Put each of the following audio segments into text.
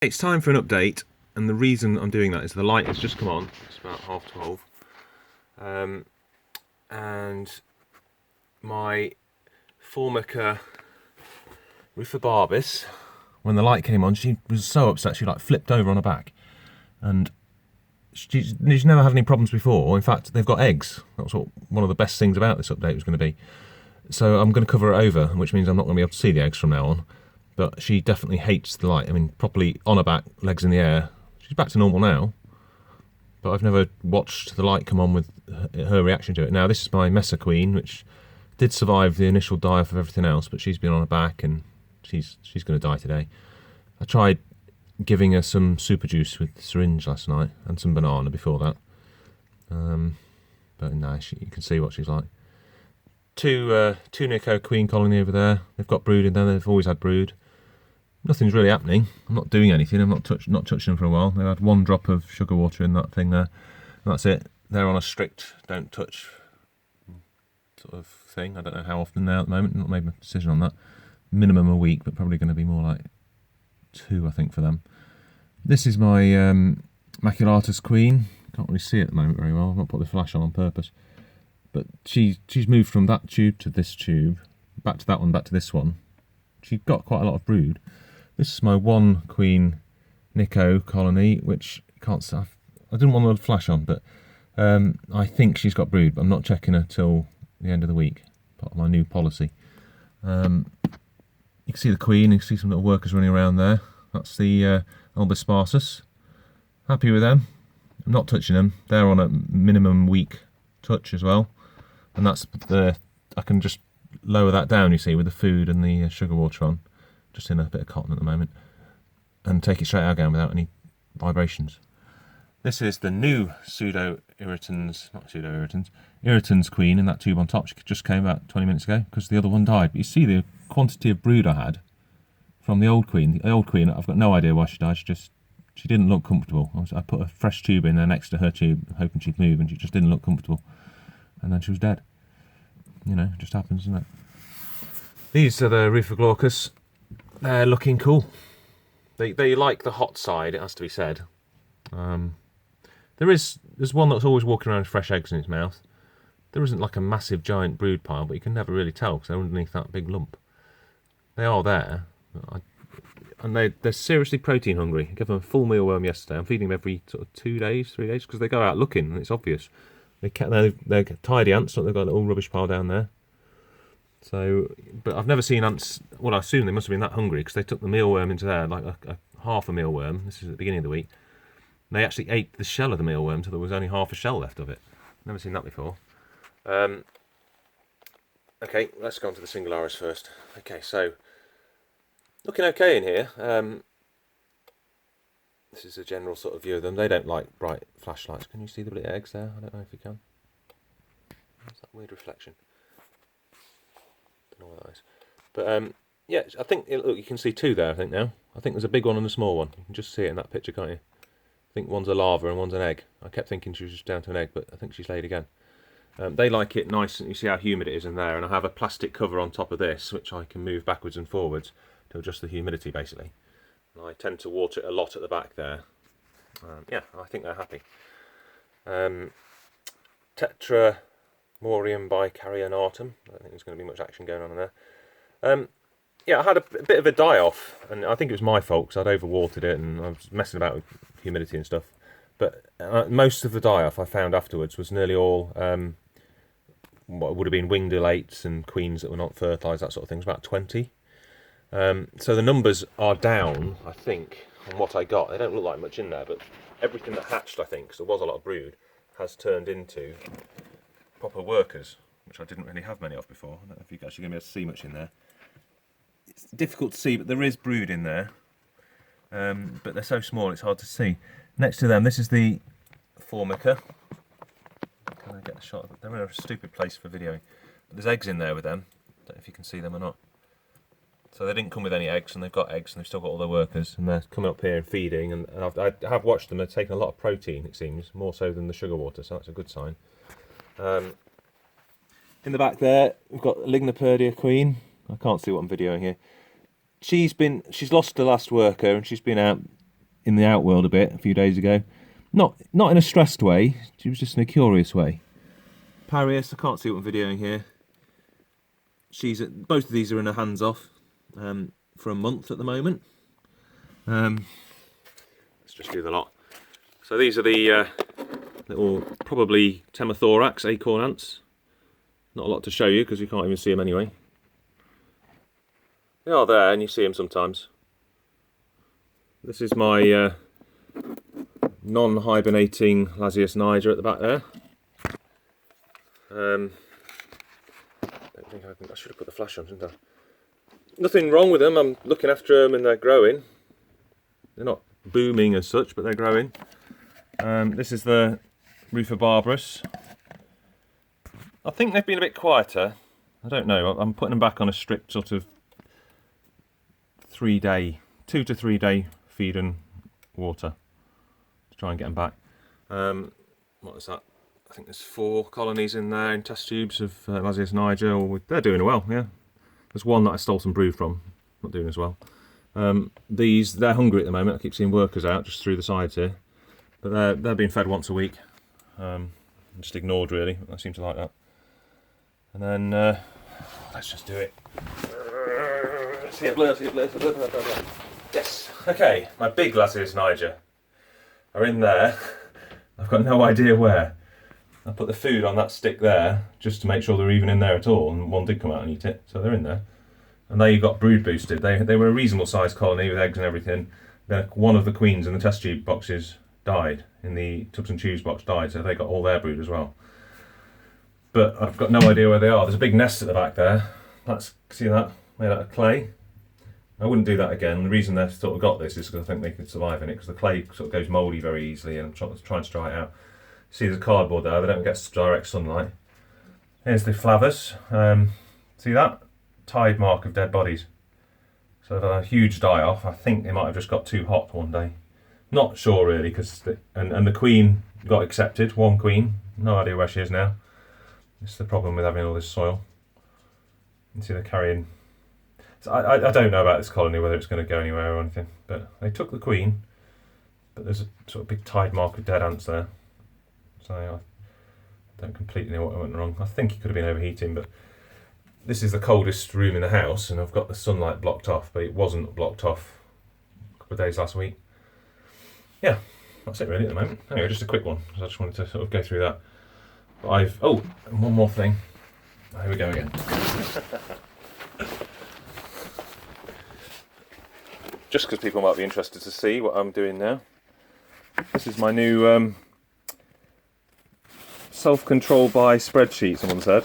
It's time for an update, and the reason I'm doing that is the light has just come on. It's about 12:30, and my Formica rufibarbis, when the light came on, she was so upset she like flipped over on her back, and she's never had any problems before. In fact, they've got eggs. That's what one of the best things about this update was going to be. So I'm going to cover it over, which means I'm not going to be able to see the eggs from now on. But she definitely hates the light. I mean, properly on her back, legs in the air. She's back to normal now. But I've never watched the light come on with her reaction to it. Now, this is my Mesa Queen, which did survive the initial die-off of everything else, but she's been on her back and she's going to die today. I tried giving her some super juice with the syringe last night and some banana before that. But no, you can see what she's like. Two Nico Queen colony over there. They've got brood in there. They've always had brood. Nothing's really happening. I'm not doing anything. I'm not touching them for a while. They've had one drop of sugar water in that thing there, and that's it. They're on a strict don't touch sort of thing. I don't know how often now at the moment. Not made a decision on that. Minimum a week, but probably going to be more like 2, I think, for them. This is my maculatus queen. Can't really see it at the moment very well. I've not put the flash on purpose. But she's moved from that tube to this tube, back to that one, back to this one. She's got quite a lot of brood. This is my one queen Nico colony, which can't see. I didn't want the flash on, but I think she's got brood, but I'm not checking her till the end of the week. Part of my new policy. You can see the queen. You can see some little workers running around there. That's the albisparsus. Happy with them. I'm not touching them. They're on a minimum week touch as well, and that's I can just lower that down, you see, with the food and the sugar water on, just in a bit of cotton at the moment, and take it straight out again without any vibrations. This is the new irritans queen in that tube on top. She just came about 20 minutes ago because the other one died. But you see the quantity of brood I had from the old queen. The old queen, I've got no idea why she died. She didn't look comfortable. I put a fresh tube in there next to her tube, hoping she'd move, and she just didn't look comfortable. And then she was dead. You know, it just happens, doesn't it? These are the Rufoglaurcus. They're looking cool. They like the hot side, it has to be said. There's one that's always walking around with fresh eggs in its mouth. There isn't like a massive giant brood pile, but you can never really tell because they're underneath that big lump. They are there. And they're seriously protein hungry. I gave them a full mealworm yesterday. I'm feeding them every sort of 2 days, 3 days, because they go out looking, and it's obvious. They're tidy ants, so they've got a little rubbish pile down there. So, but I've never seen ants. Well, I assume they must have been that hungry because they took the mealworm into there, like a half a mealworm. This is at the beginning of the week. And they actually ate the shell of the mealworm, so there was only half a shell left of it. Never seen that before. Okay, let's go on to the singularis first. Okay, so looking okay in here. This is a general sort of view of them. They don't like bright flashlights. Can you see the little eggs there? I don't know if you can. What's that weird reflection? Don't know what that is. But yeah, I think look, you can see 2 there. I think now. I think there's a big one and a small one. You can just see it in that picture, can't you? I think one's a larva and one's an egg. I kept thinking she was just down to an egg, but I think she's laid again. They like it nice, and you see how humid it is in there. And I have a plastic cover on top of this, which I can move backwards and forwards to adjust the humidity, basically. And I tend to water it a lot at the back there. Yeah, I think they're happy. Tetramorium bicarionatum. I don't think there's going to be much action going on in there. Yeah, I had a bit of a die-off, and I think it was my fault because I'd overwatered it and I was messing about with humidity and stuff. But most of the die-off I found afterwards was nearly all what would have been winged elates and queens that were not fertilised, that sort of thing. It was about 20. So the numbers are down, I think, on what I got. They don't look like much in there, but everything that hatched, I think, because there was a lot of brood, has turned into proper workers, which I didn't really have many of before. I don't know if you're actually going to be able to see much in there. It's difficult to see, but there is brood in there. But they're so small, it's hard to see. Next to them, this is the Formica. Can I get a shot of it? They're in a stupid place for videoing. But there's eggs in there with them. Don't know if you can see them or not. So they didn't come with any eggs, and they've got eggs, and they've still got all their workers, and they're coming up here and feeding, and I have watched them. They're taking a lot of protein, it seems, more so than the sugar water, so that's a good sign. In the back there, we've got Lignoperdia queen. I can't see what I'm videoing here. She's lost the last worker, and she's been out in the outworld a bit a few days ago. Not in a stressed way, she was just in a curious way. Parius, I can't see what I'm videoing here. Both of these are in her hands off for a month at the moment. Let's just do the lot. So these are the little, probably Temothorax acorn ants. Not a lot to show you because you can't even see them anyway. They are there and you see them sometimes. This is my non-hibernating Lasius niger at the back there. Don't think I should have put the flash on, shouldn't I? Nothing wrong with them. I'm looking after them and they're growing. They're not booming as such, but they're growing. This is the Rufobarbarus. I think they've been a bit quieter. I don't know. I'm putting them back on a strict sort of 2 to 3 day feed and water to try and get them back. What is that? I think there's 4 colonies in there in test tubes of Lasius niger. They're doing well, yeah. There's one that I stole some brood from, not doing as well. They're hungry at the moment. I keep seeing workers out just through the sides here, but they're being fed once a week. Just ignored really. I seem to like that. And then let's just do it. See it blur. Yes. Okay, my big Lasius niger are in there. I've got no idea where. I put the food on that stick there just to make sure they're even in there at all, and one did come out and eat it, so they're in there. And they got brood boosted. They were a reasonable sized colony with eggs and everything. Then one of the queens in the test tube boxes died, in the tubs and tubes box died, so they got all their brood as well. But I've got no idea where they are. There's a big nest at the back there. See that? Made out of clay. I wouldn't do that again. The reason they've sort of got this is because I think they could survive in it, because the clay sort of goes mouldy very easily, and I'm trying to dry it out. See, there's a cardboard there, they don't get direct sunlight. Here's the flavus. See that? Tide mark of dead bodies. So they've had a huge die off. I think they might have just got too hot one day. Not sure really, because and the queen got accepted, one queen. No idea where she is now. It's the problem with having all this soil. You can see they're carrying... So I don't know about this colony, whether it's going to go anywhere or anything, but they took the queen, but there's a sort of big tide mark of dead ants there. So I don't completely know what went wrong. I think it could have been overheating, but this is the coldest room in the house, and I've got the sunlight blocked off, but it wasn't blocked off a couple of days last week. Yeah, that's it really at the moment. Anyway, just a quick one, because I just wanted to sort of go through that. But oh, and one more thing. Here we go again. Just because people might be interested to see what I'm doing now. This is my new self-control by spreadsheet, someone said.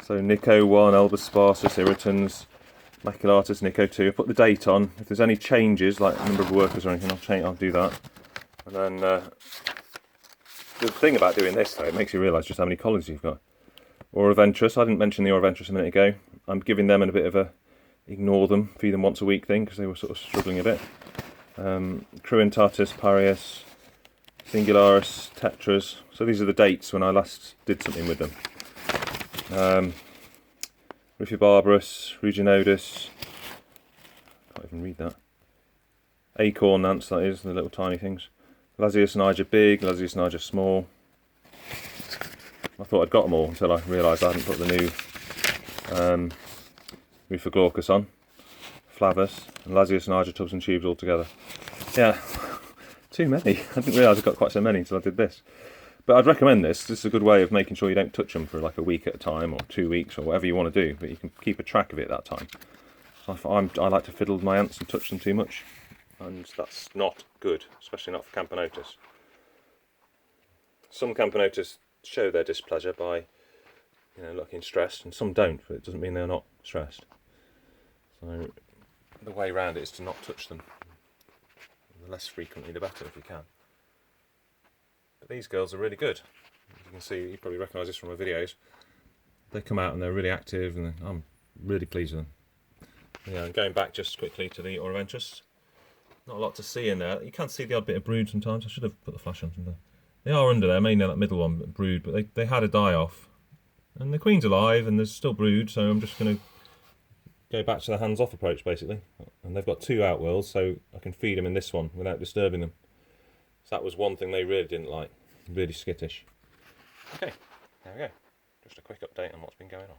So Nico 1, Albus sparsus, irritans, maculatus, Nico 2. I put the date on. If there's any changes, like number of workers or anything, I'll do that. And then the thing about doing this, though, it makes you realise just how many colonies you've got. Auroventris, I didn't mention the Auroventris a minute ago. I'm giving them a bit of a ignore them, feed them once a week thing, because they were sort of struggling a bit. Cruentatus, Parius, Singularis, Tetras. So these are the dates when I last did something with them. Rufobarbarus, Ruginodus, can't even read that. Acorn ants, that is, the little tiny things. Lasius niger big, Lasius niger small. I thought I'd got them all until I realised I hadn't put the new Rufoglaurcus on, Flavus, and Lasius niger tubs and tubes all together. Yeah, too many. I didn't realise I got quite so many until I did this. But I'd recommend this. This is a good way of making sure you don't touch them for like a week at a time or 2 weeks or whatever you want to do, but you can keep a track of it at that time. I like to fiddle with my ants and touch them too much, and that's not good, especially not for Camponotus. Some Camponotus show their displeasure by, looking stressed, and some don't, but it doesn't mean they're not stressed. So the way around it is to not touch them. The less frequently the better if you can. But these girls are really good. As you can see, you probably recognise this from my videos. They come out and they're really active, and I'm really pleased with them. Yeah, and going back just quickly to the Auroventris. Not a lot to see in there. You can see the odd bit of brood sometimes. I should have put the flash on something. They are under there, mainly that middle one, brood, but they had a die off. And the queen's alive and there's still brood, so I'm just going to go back to the hands-off approach basically. And they've got 2 outworlds, so I can feed them in this one without disturbing them. So that was one thing they really didn't like. Really skittish. Okay, there we go. Just a quick update on what's been going on.